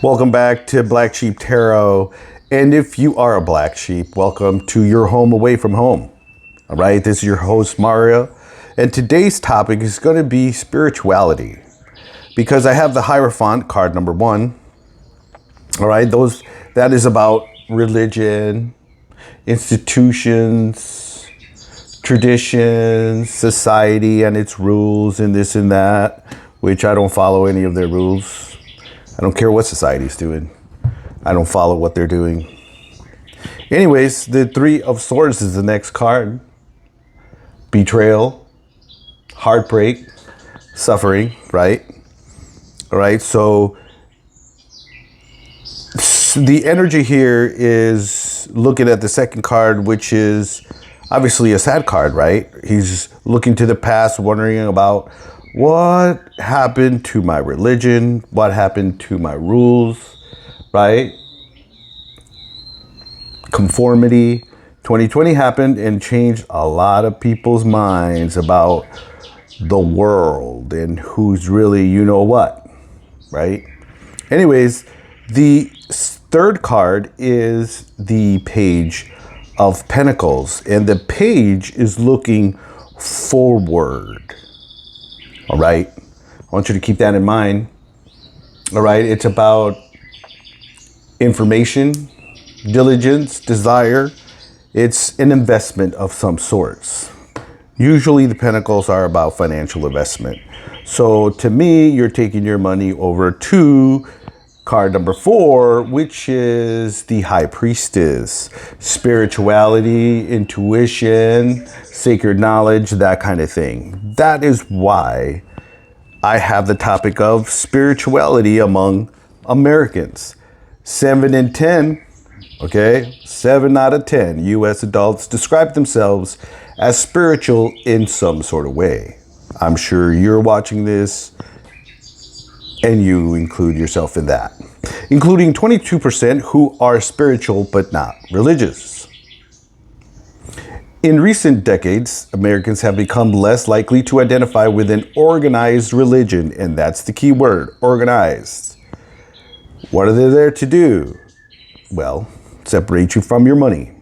Welcome back to Black Sheep Tarot. And if you are a black sheep, welcome to your home away from home. All right, this is your host, Mario. And today's topic is going to be spirituality. Because I have the Hierophant card number 1. All right, that is about religion, institutions, traditions, society and its rules and this and that, which I don't follow any of their rules. I don't care what society's doing. I don't follow what they're doing. Anyways, the 3 of Swords is the next card. Betrayal, heartbreak, suffering, right? All right, so the energy here is looking at the second card, which is obviously a sad card, right? He's looking to the past, wondering about what happened to my religion, what happened to my rules, right? Conformity. 2020 happened and changed a lot of people's minds about the world and who's really you know what, right? Anyways, the third card is the Page of Pentacles, and the page is looking forward. All right, I want you to keep that in mind. All right, it's about information, diligence, desire. It's an investment of some sorts. Usually the pentacles are about financial investment. So to me, you're taking your money over to card number 4, which is the High Priestess. Spirituality, intuition, sacred knowledge, that kind of thing. That is why I have the topic of spirituality among Americans. 7 in 10, okay? 7 out of 10 U.S. adults describe themselves as spiritual in some sort of way. I'm sure you're watching this and you include yourself in that, including 22% who are spiritual but not religious. In recent decades, Americans have become less likely to identify with an organized religion, and that's the key word, organized. What are they there to do? Well, separate you from your money.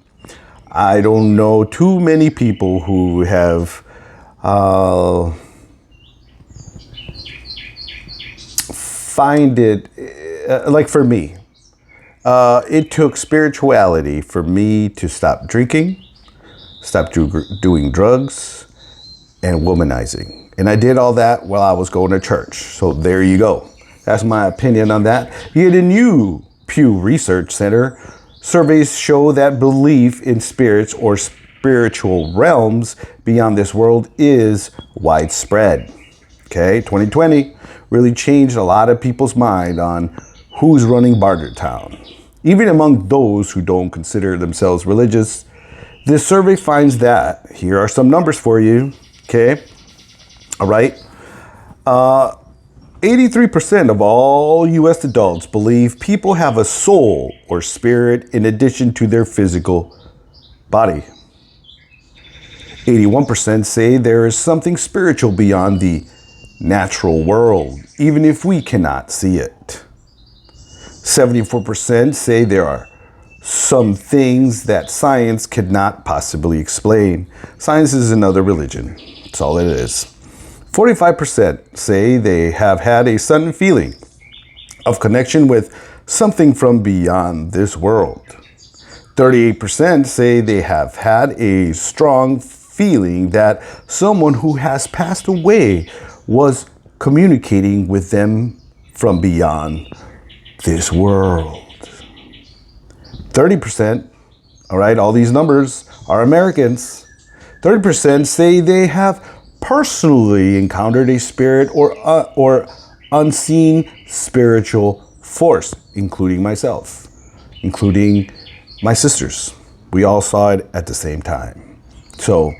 I don't know too many people who have find it, like for me, it took spirituality for me to stop drinking, stop doing drugs, and womanizing. And I did all that while I was going to church. So there you go. That's my opinion on that. Yet a new Pew Research Center surveys show that belief in spirits or spiritual realms beyond this world is widespread. Okay, 2020 really changed a lot of people's mind on who's running Bartertown. Even among those who don't consider themselves religious, this survey finds that, here are some numbers for you, okay? All right. 83% of all U.S. adults believe people have a soul or spirit in addition to their physical body. 81% say there is something spiritual beyond the natural world, even if we cannot see it. 74% say there are some things that science cannot possibly explain. Science is another religion. That's all it is. 45% say they have had a sudden feeling of connection with something from beyond this world. 38% say they have had a strong feeling that someone who has passed away was communicating with them from beyond this world. 30%, all right, all these numbers are Americans. 30% say they have personally encountered a spirit or unseen spiritual force, including myself, including my sisters. We all saw it at the same time. So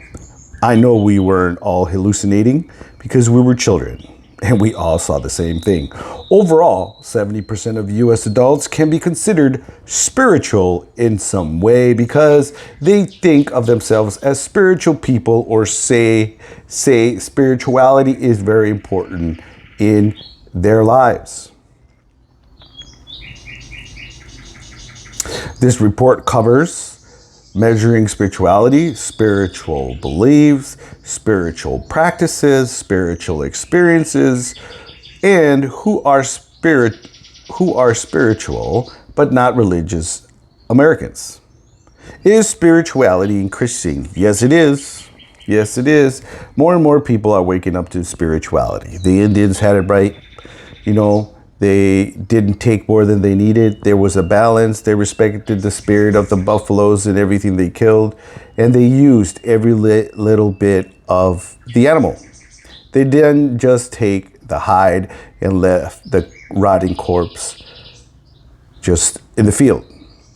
I know we weren't all hallucinating because we were children and we all saw the same thing. Overall, 70% of US adults can be considered spiritual in some way because they think of themselves as spiritual people or say spirituality is very important in their lives. This report covers measuring spirituality, spiritual beliefs, spiritual practices, spiritual experiences, and who are spiritual but not religious Americans. Is spirituality increasing? Yes, it is. Yes, it is. More and more people are waking up to spirituality. The Indians had it right. They didn't take more than they needed. There was a balance. They respected the spirit of the buffaloes and everything they killed. And they used every little bit of the animal. They didn't just take the hide and left the rotting corpse just in the field.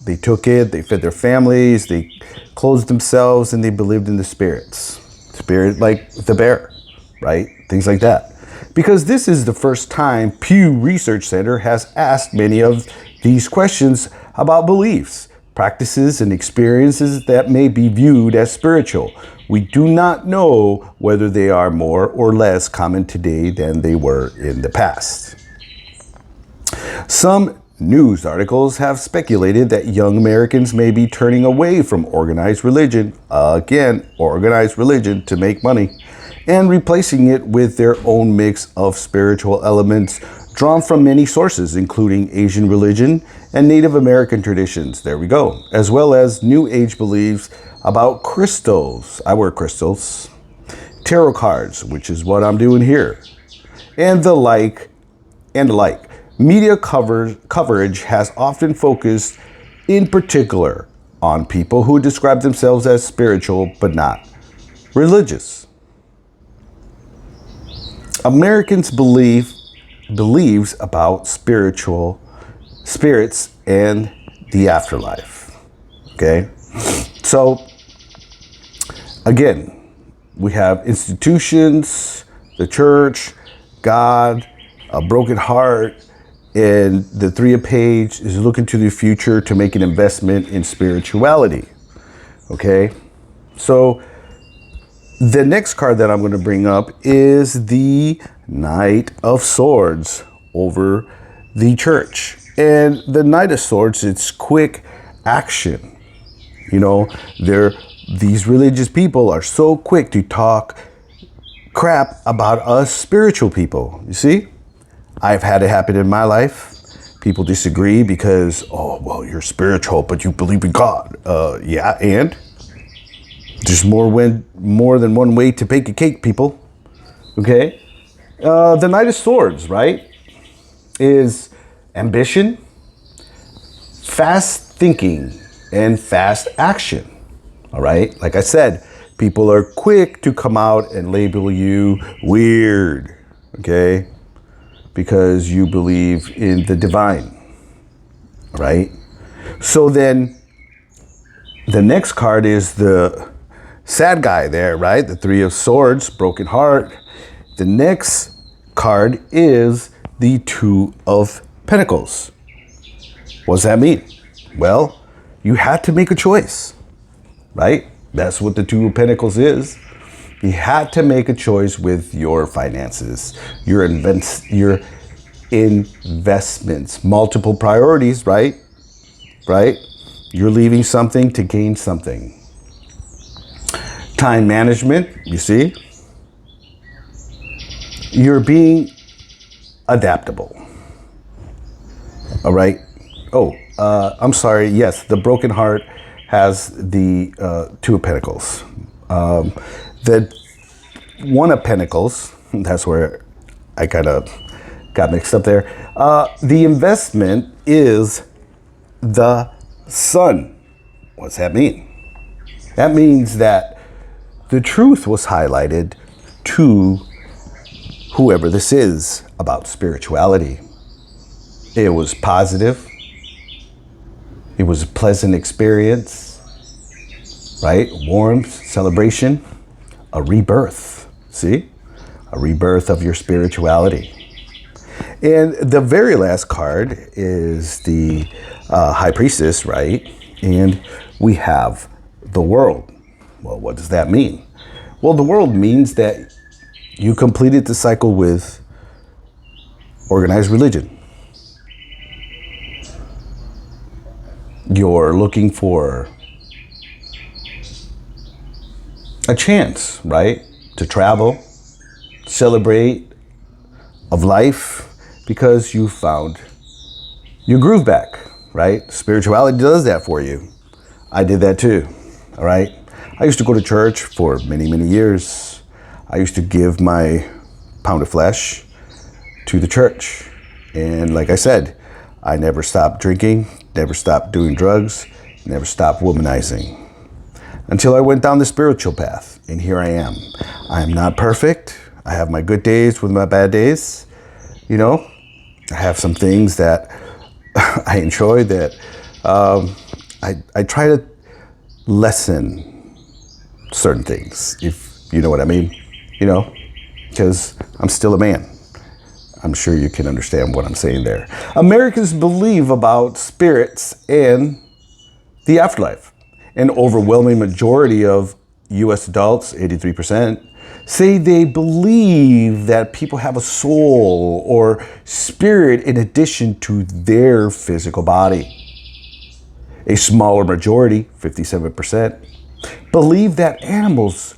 They took it, they fed their families, they clothed themselves, and they believed in the spirits. Spirit like the bear, right? Things like that. Because this is the first time Pew Research Center has asked many of these questions about beliefs, practices, and experiences that may be viewed as spiritual. We do not know whether they are more or less common today than they were in the past. Some news articles have speculated that young Americans may be turning away from organized religion, organized religion to make money, and replacing it with their own mix of spiritual elements drawn from many sources, including Asian religion and Native American traditions. There we go. As well as New Age beliefs about crystals. I wear crystals. Tarot cards, which is what I'm doing here. And the like. Media coverage has often focused in particular on people who describe themselves as spiritual but not religious. Americans believes about spirits and the afterlife. Okay? So again, we have institutions, the church, God, a broken heart, and the 3 of Page is looking to the future to make an investment in spirituality. Okay? So the next card that I'm going to bring up is the Knight of Swords over the church. And the Knight of Swords, it's quick action. These religious people are so quick to talk crap about us spiritual people. You see? I've had it happen in my life. People disagree because, you're spiritual, but you believe in God. Yeah, and? There's more than one way to bake a cake, people. Okay? The Knight of Swords, right, is ambition, fast thinking, and fast action. All right? Like I said, people are quick to come out and label you weird. Okay? Because you believe in the divine. Right? So then, the next card is the sad guy there, right? The 3 of Swords, broken heart. The next card is the 2 of Pentacles. What does that mean? Well, you had to make a choice, right? That's what the 2 of Pentacles is. You had to make a choice with your finances, your investments, multiple priorities, right? Right? You're leaving something to gain something. Time management, you see? You're being adaptable. All right? I'm sorry. Yes, the broken heart has the 2 of Pentacles. The 1 of Pentacles, that's where I kind of got mixed up there. The investment is the Sun. What's that mean? That means that the truth was highlighted to whoever this is about spirituality. It was positive. It was a pleasant experience, right? Warmth, celebration, a rebirth. See? A rebirth of your spirituality. And the very last card is the High Priestess, right? And we have the World. Well, what does that mean? Well, the World means that you completed the cycle with organized religion. You're looking for a chance, right? To travel, celebrate of life because you found your groove back, right? Spirituality does that for you. I did that too, all right? I used to go to church for many, many years. I used to give my pound of flesh to the church. And like I said, I never stopped drinking, never stopped doing drugs, never stopped womanizing until I went down the spiritual path. And here I am. I am not perfect. I have my good days with my bad days. You know, I have some things that I enjoy that I try to lessen certain things, if you know what I mean, you know, because I'm still a man. I'm sure you can understand what I'm saying there. Americans believe about spirits and the afterlife. An overwhelming majority of US adults, 83%, say they believe that people have a soul or spirit in addition to their physical body. A smaller majority, 57%, believe that animals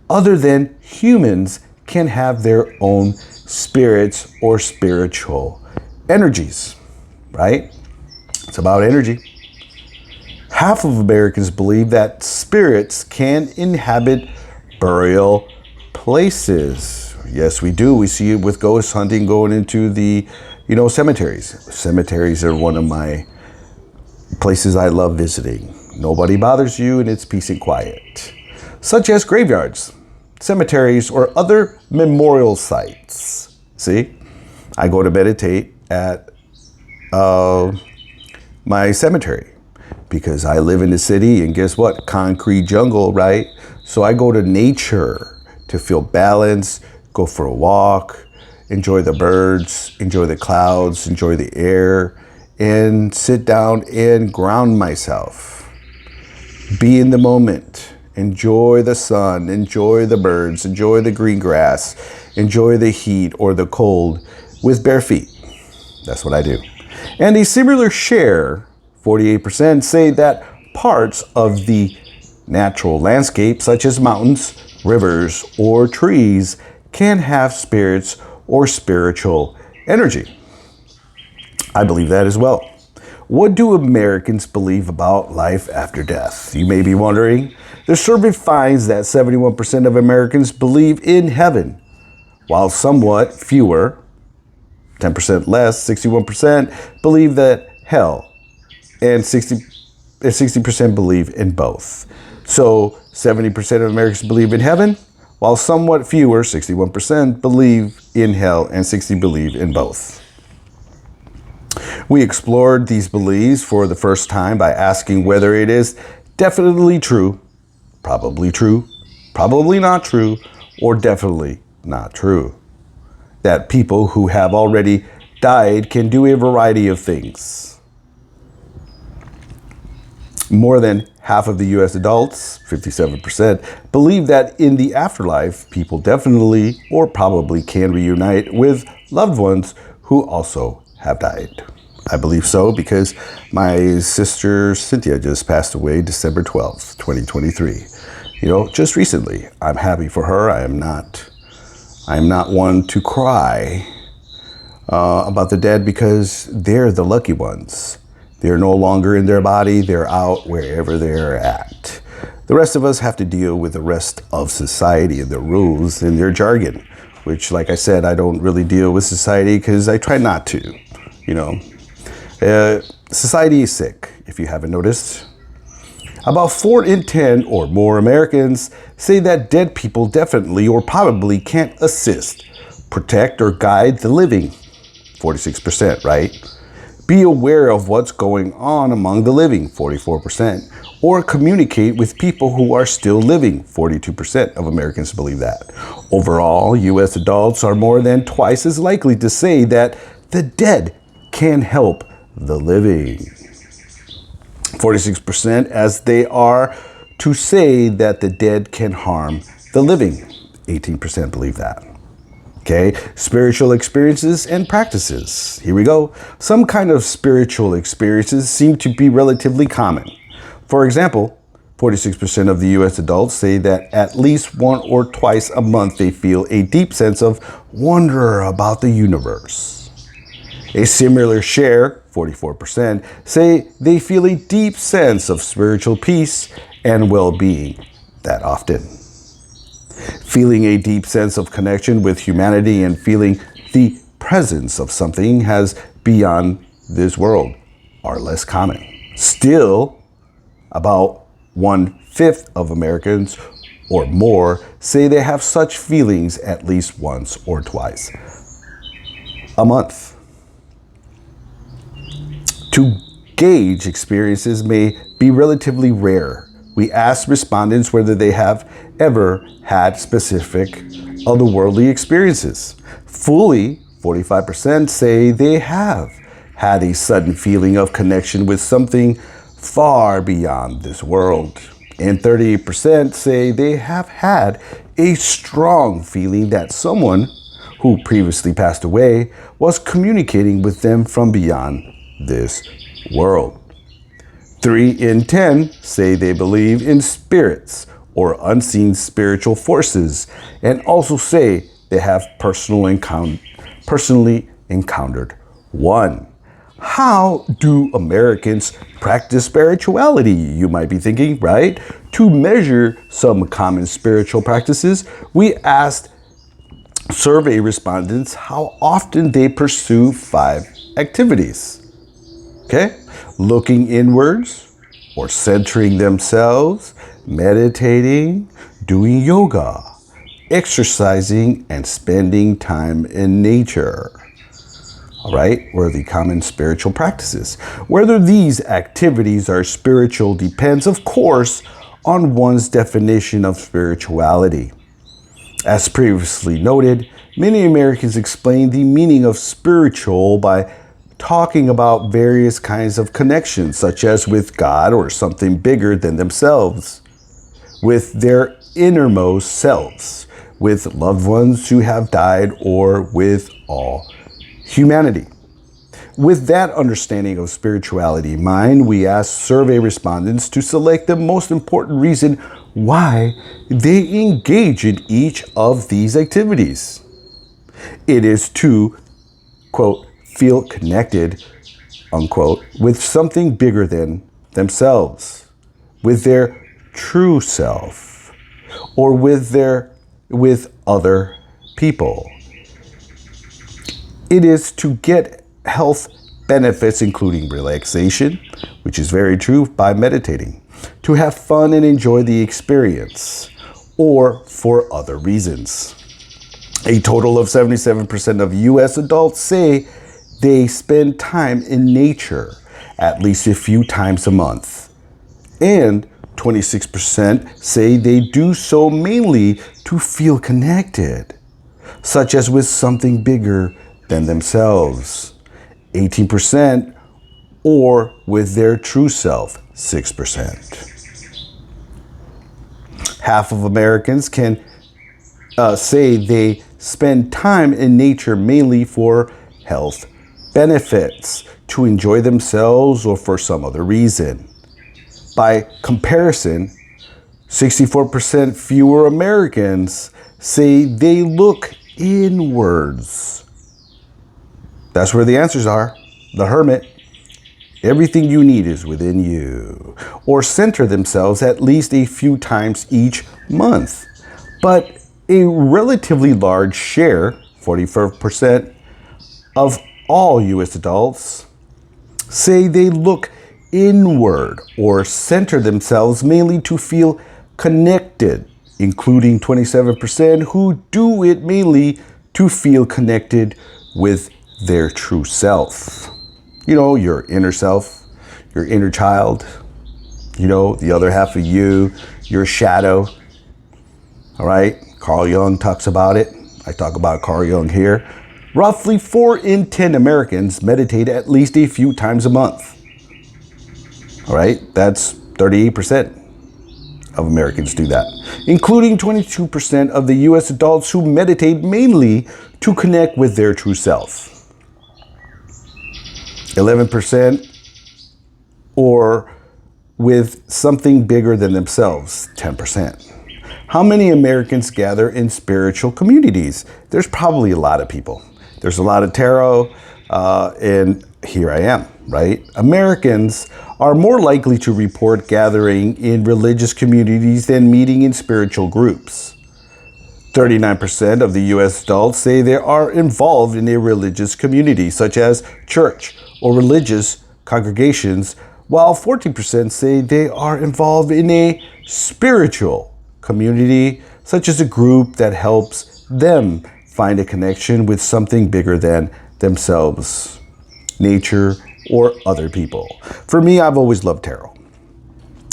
other than humans can have their own spirits or spiritual energies, right? It's about energy. Half of Americans believe that spirits can inhabit burial places. Yes, we do. We see it with ghost hunting going into the, cemeteries. Cemeteries are one of my places I love visiting. Nobody bothers you and it's peace and quiet. Such as graveyards, cemeteries, or other memorial sites. See, I go to meditate at my cemetery because I live in the city and guess what? Concrete jungle, right? So I go to nature to feel balance, go for a walk, enjoy the birds, enjoy the clouds, enjoy the air, and sit down and ground myself. Be in the moment. Enjoy the sun, enjoy the birds, enjoy the green grass, enjoy the heat or the cold with bare feet. That's what I do. And a similar share, 48%, say that parts of the natural landscape, such as mountains, rivers, or trees, can have spirits or spiritual energy. I believe that as well. What do Americans believe about life after death? You may be wondering. The survey finds that 71% of Americans believe in heaven, while somewhat fewer, 10% less, 61%, believe that hell, and 60% believe in both. So 70% of Americans believe in heaven, while somewhat fewer, 61%, believe in hell, and 60% believe in both. We explored these beliefs for the first time by asking whether it is definitely true, probably not true, or definitely not true that people who have already died can do a variety of things. More than half of the US adults, 57%, believe that in the afterlife, people definitely or probably can reunite with loved ones who also have died. I believe so because my sister Cynthia just passed away December 12th, 2023. Just recently. I'm happy for her. I am not one to cry about the dead because they're the lucky ones. They're no longer in their body. They're out wherever they're at. The rest of us have to deal with the rest of society and their rules and their jargon, which, like I said, I don't really deal with society because I try not to, Society is sick, if you haven't noticed. About 4 in 10 or more Americans say that dead people definitely or probably can't assist, protect, or guide the living. 46%, right? Be aware of what's going on among the living. 44%. Or communicate with people who are still living. 42% of Americans believe that. Overall, U.S. adults are more than twice as likely to say that the dead can help the living. 46% as they are to say that the dead can harm the living. 18% believe that. Okay, spiritual experiences and practices. Here we go. Some kind of spiritual experiences seem to be relatively common. For example, 46% of the US adults say that at least one or twice a month they feel a deep sense of wonder about the universe. A similar share, 44%, say they feel a deep sense of spiritual peace and well-being that often. Feeling a deep sense of connection with humanity and feeling the presence of something has beyond this world are less common. Still, about 1/5 of Americans or more say they have such feelings at least once or twice a month. To gauge experiences may be relatively rare. We asked respondents whether they have ever had specific otherworldly experiences. Fully 45% say they have had a sudden feeling of connection with something far beyond this world. And 38% say they have had a strong feeling that someone who previously passed away was communicating with them from beyond this world. 3 in 10 say they believe in spirits or unseen spiritual forces, and also say they have personally encountered one. How do Americans practice spirituality? You might be thinking, right? To measure some common spiritual practices, we asked survey respondents how often they pursue 5 activities. Okay? Looking inwards or centering themselves, meditating, doing yoga, exercising, and spending time in nature. All right, were the common spiritual practices. Whether these activities are spiritual depends, of course, on one's definition of spirituality. As previously noted, many Americans explain the meaning of spiritual by talking about various kinds of connections, such as with God or something bigger than themselves, with their innermost selves, with loved ones who have died, or with all humanity. With that understanding of spirituality in mind, we asked survey respondents to select the most important reason why they engage in each of these activities. It is to, quote, feel connected, unquote, with something bigger than themselves, with their true self, or with other people. It is to get health benefits, including relaxation, which is very true, by meditating, to have fun and enjoy the experience, or for other reasons. A total of 77% of US adults say they spend time in nature at least a few times a month. And 26% say they do so mainly to feel connected, such as with something bigger than themselves, 18%, or with their true self, 6%. Half of Americans can say they spend time in nature mainly for health benefits, to enjoy themselves, or for some other reason. By comparison, 64% fewer Americans say they look inwards. That's where the answers are. The hermit. Everything you need is within you. Or center themselves at least a few times each month. But a relatively large share, 44%, of all US adults say they look inward or center themselves mainly to feel connected, including 27% who do it mainly to feel connected with their true self. You know, your inner self, your inner child, you know, the other half of you, your shadow. All right, Carl Jung talks about it. I talk about Carl Jung here. Roughly 4 in 10 Americans meditate at least a few times a month. All right, that's 38%. of Americans do that, including 22% of the US adults who meditate mainly to connect with their true self. 11% or with something bigger than themselves, 10%. How many Americans gather in spiritual communities? There's probably a lot of people. There's a lot of tarot, and here I am, right? Americans are more likely to report gathering in religious communities than meeting in spiritual groups. 39% of the US adults say they are involved in a religious community, such as church or religious congregations, while 14% say they are involved in a spiritual community, such as a group that helps them find a connection with something bigger than themselves, nature, or other people. For me, I've always loved tarot.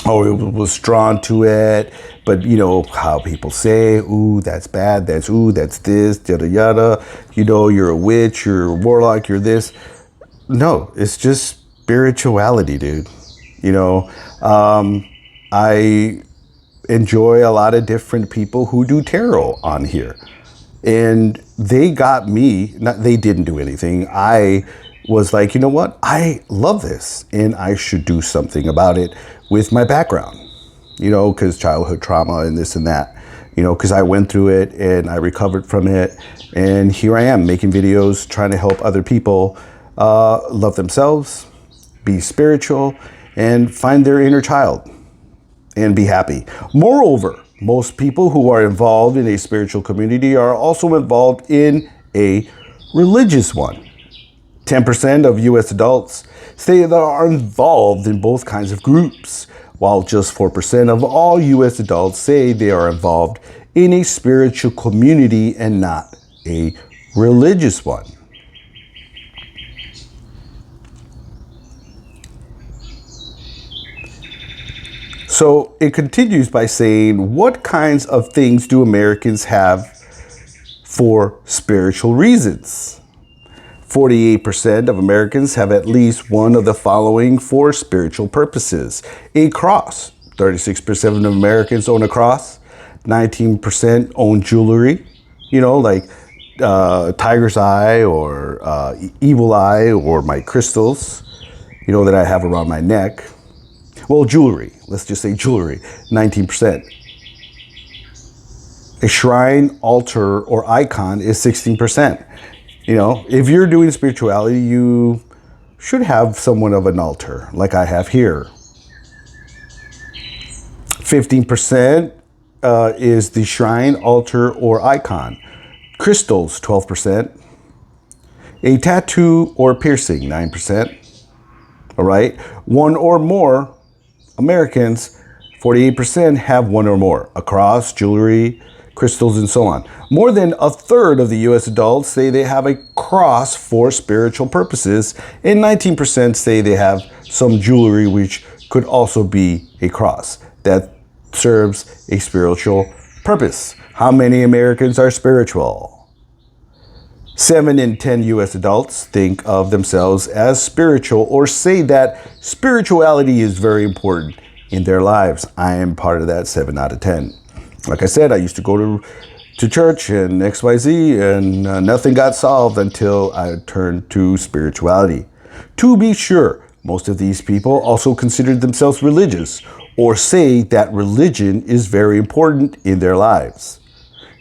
I was drawn to it, but you know how people say, ooh, that's bad, that's this, yada yada. You know, you're a witch, you're a warlock, you're this. No, it's just spirituality, dude. You know, I enjoy a lot of different people who do tarot on here. And they got me, they didn't do anything. I was like, you know what? I love this and I should do something about it with my background, you know, because childhood trauma and this and that, you know, because I went through it and I recovered from it. And here I am making videos, trying to help other people love themselves, be spiritual, and find their inner child and be happy. Moreover, most people who are involved in a spiritual community are also involved in a religious one. 10% of US adults say they are involved in both kinds of groups, while just 4% of all US adults say they are involved in a spiritual community and not a religious one. So it continues by saying, what kinds of things do Americans have for spiritual reasons? 48% of Americans have at least one of the following for spiritual purposes. A cross. 36% of Americans own a cross. 19% own jewelry, you know, like tiger's eye or evil eye or my crystals, you know, that I have around my neck. Well, jewelry, let's just say jewelry, 19%. A shrine, altar, or icon is 16%. You know, if you're doing spirituality, you should have somewhat of an altar, like I have here. 15% is the shrine, altar, or icon. Crystals, 12%. A tattoo or piercing, 9%. All right, one or more Americans, 48% have one or more, a cross, jewelry, crystals, and so on. More than a third of the US adults say they have a cross for spiritual purposes, and 19% say they have some jewelry which could also be a cross that serves a spiritual purpose. How many Americans are spiritual? 7 in 10 US adults think of themselves as spiritual or say that spirituality is very important in their lives. I am part of that 7 out of 10. Like I said, I used to go to church and XYZ and nothing got solved until I turned to spirituality. To be sure, most of these people also consider themselves religious or say that religion is very important in their lives.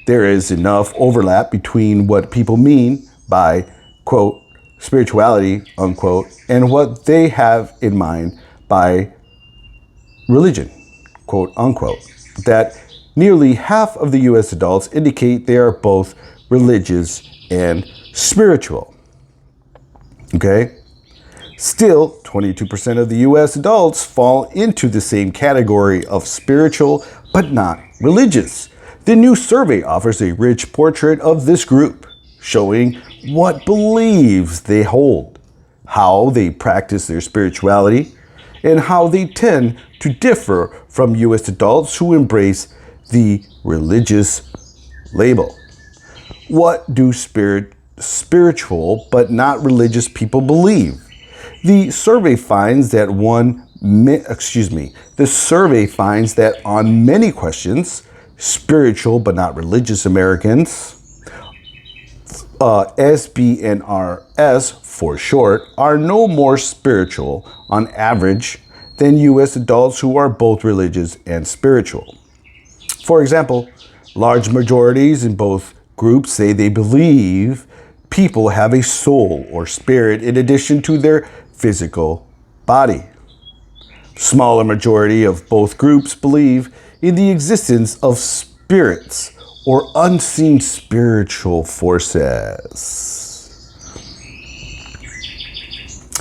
There is enough overlap between what people mean by, quote, spirituality, unquote, and what they have in mind by religion, quote, unquote, that nearly half of the US adults indicate they are both religious and spiritual. Okay? Still, 22% of the US adults fall into the same category of spiritual but not religious. The new survey offers a rich portrait of this group, showing what beliefs they hold, how they practice their spirituality, and how they tend to differ from US adults who embrace the religious label. What do spiritual but not religious people believe? The survey finds that 1 The survey finds that on many questions, spiritual but not religious Americans, SBNRS for short, are no more spiritual on average than U.S. adults who are both religious and spiritual. For example, large majorities in both groups say they believe people have a soul or spirit in addition to their physical body. Smaller majority of both groups believe in the existence of spirits or unseen spiritual forces.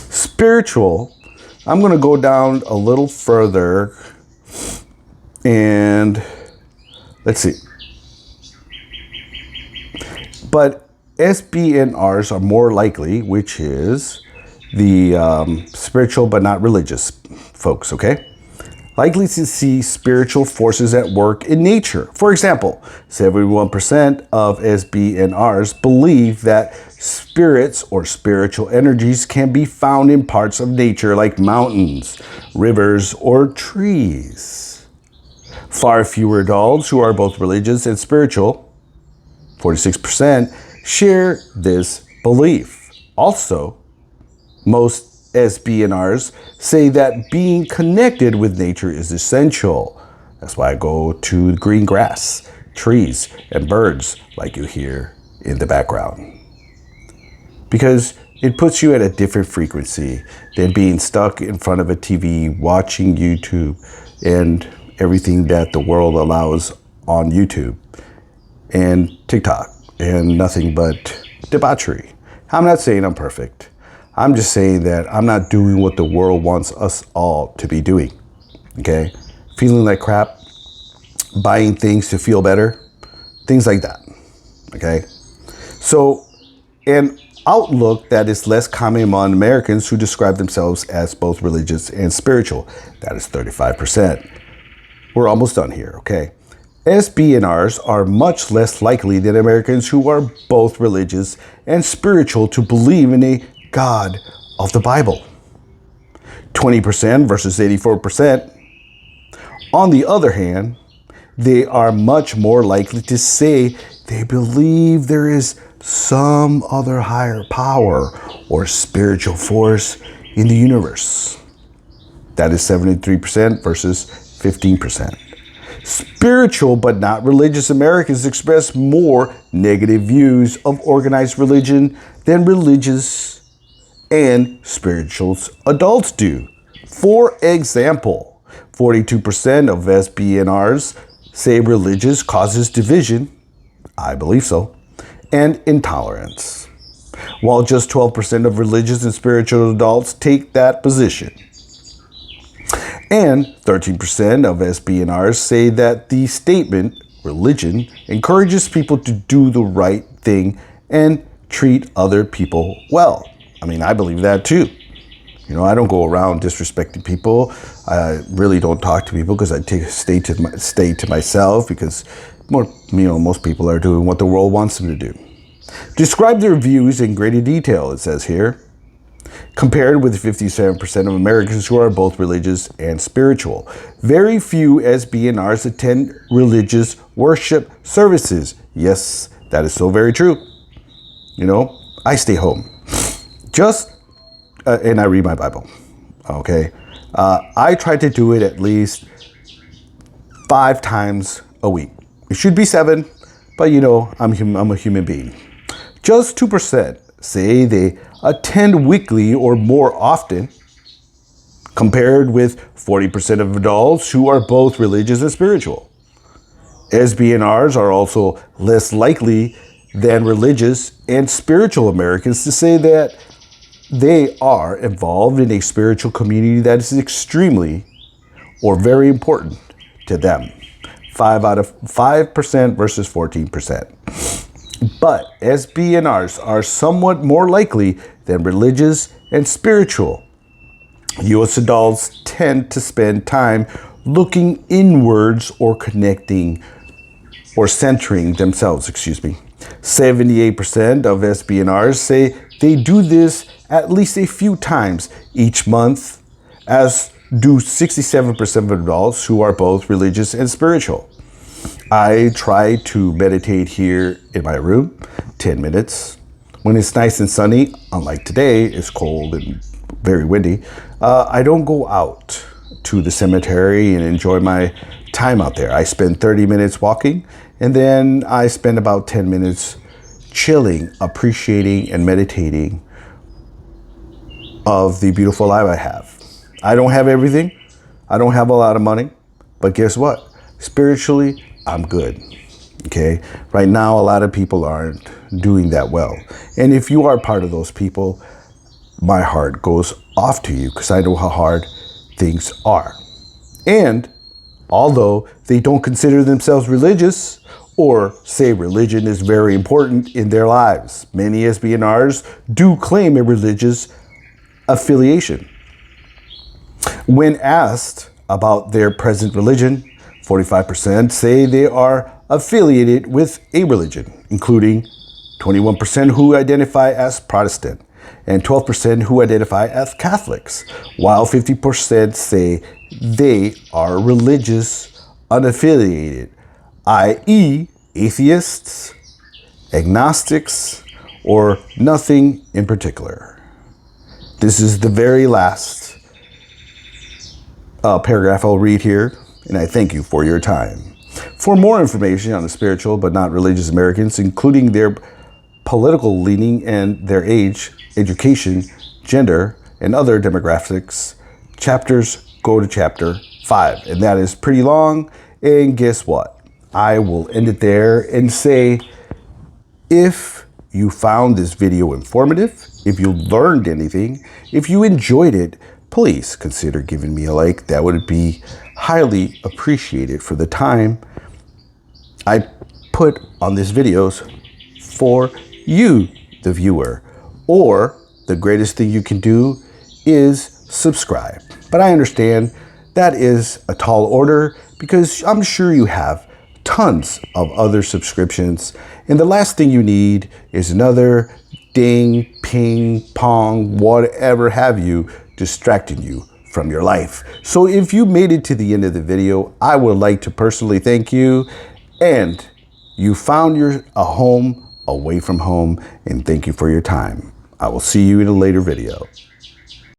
Spiritual, I'm going to go down a little further and let's see. But SBNRs are more likely, which is the spiritual but not religious folks, okay? Likely to see spiritual forces at work in nature. For example, 71% of SBNRs believe that spirits or spiritual energies can be found in parts of nature like mountains, rivers, or trees. Far fewer adults who are both religious and spiritual, 46%, share this belief. Also, most SBNRs say that being connected with nature is essential. That's why I go to green grass, trees, and birds like you hear in the background. Because it puts you at a different frequency than being stuck in front of a TV, watching YouTube and everything that the world allows on YouTube and TikTok and nothing but debauchery. I'm not saying I'm perfect. I'm just saying that I'm not doing what the world wants us all to be doing, okay? Feeling like crap, buying things to feel better, things like that, okay? So, an outlook that is less common among Americans who describe themselves as both religious and spiritual. That is 35%. We're almost done here, okay? SBNRs are much less likely than Americans who are both religious and spiritual to believe in a God of the Bible. 20% versus 84%. On the other hand, they are much more likely to say they believe there is some other higher power or spiritual force in the universe. That is 73% versus 15%. Spiritual but not religious Americans express more negative views of organized religion than religious and spiritual adults do. For example, 42% of SBNRs say religious causes division, I believe so, and intolerance, while just 12% of religious and spiritual adults take that position. And 13% of SBNRs say that the statement, religion, encourages people to do the right thing and treat other people well. I mean, I believe that too. You know, I don't go around disrespecting people. I really don't talk to people because I stay to myself because most people are doing what the world wants them to do. Describe their views in greater detail, it says here, compared with 57% of Americans who are both religious and spiritual. Very few SBNRs attend religious worship services. Yes, that is so very true. You know, I stay home. And I read my Bible, okay? I try to do it at least 5 times a week. It should be 7, but you know, I'm a human being. Just 2% say they attend weekly or more often, compared with 40% of adults who are both religious and spiritual. SBNRs are also less likely than religious and spiritual Americans to say that they are involved in a spiritual community that is extremely or very important to them. 5% versus 14%. But SBNRs are somewhat more likely than religious and spiritual. U.S. adults tend to spend time looking inwards or connecting or centering themselves, 78% of SBNRs say they do this at least a few times each month as do 67% of adults who are both religious and spiritual. I try to meditate here in my room, 10 minutes. When it's nice and sunny, unlike today, it's cold and very windy, I don't go out to the cemetery and enjoy my time out there. I spend 30 minutes walking, and then I spend about 10 minutes chilling, appreciating, and meditating of the beautiful life I have. I don't have everything. I don't have a lot of money, but guess what? Spiritually, I'm good. Okay. Right now, a lot of people aren't doing that well. And if you are part of those people, my heart goes off to you because I know how hard things are. And although they don't consider themselves religious or say religion is very important in their lives, many SBNRs do claim a religious affiliation. When asked about their present religion, 45% say they are affiliated with a religion, including 21% who identify as Protestant and 12% who identify as Catholics, while 50% say they are religious unaffiliated, i.e. atheists, agnostics, or nothing in particular. This is the very last paragraph I'll read here, and I thank you for your time. For more information on the spiritual but not religious Americans, including their political leaning and their age, education, gender, and other demographics, go to chapter 5. And that is pretty long. And guess what? I will end it there and say, if you found this video informative, if you learned anything, if you enjoyed it, please consider giving me a like. That would be highly appreciated for the time I put on these videos for you, the viewer. Or the greatest thing you can do is subscribe. But I understand that is a tall order because I'm sure you have tons of other subscriptions. And the last thing you need is another ding, ping, pong, whatever have you, distracting you from your life. So if you made it to the end of the video, I would like to personally thank you. And you found a home away from home, and thank you for your time. I will see you in a later video.